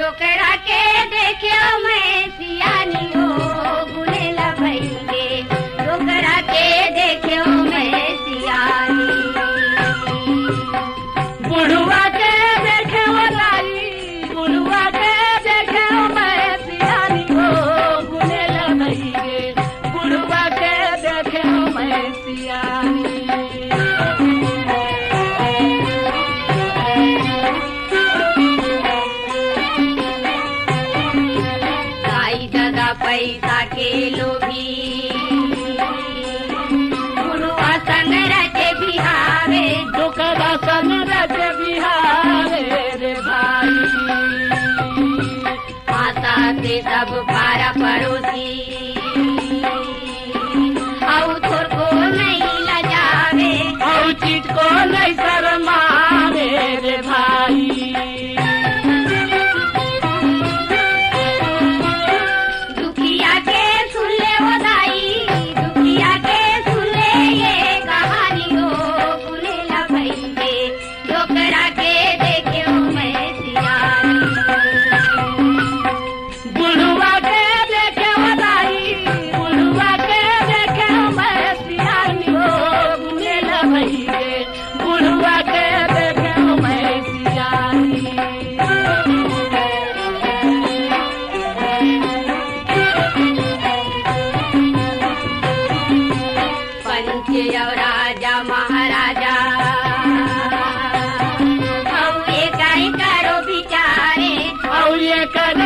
डोकरा के देखियो मैं सियानी हो गुलेला भइले डोकरा के देखियो मैं सियानी बुढ़वा के देखियो लाई बुढ़वा के देखियो मैं सियानी हो गुलेला भइले बुढ़वा के देखियो मैं सियानी पैसा के लोभी बुढ़वा संग रचे बिहारे डोकरा संग रचे बिहारे रे भाई आशा से सब पारा पड़ोसी औ थोर को नहीं लजावे औ चीट को नहीं शर्मावे रे भाई राजा महाराजा औ ये करो बिचारे औ ये कर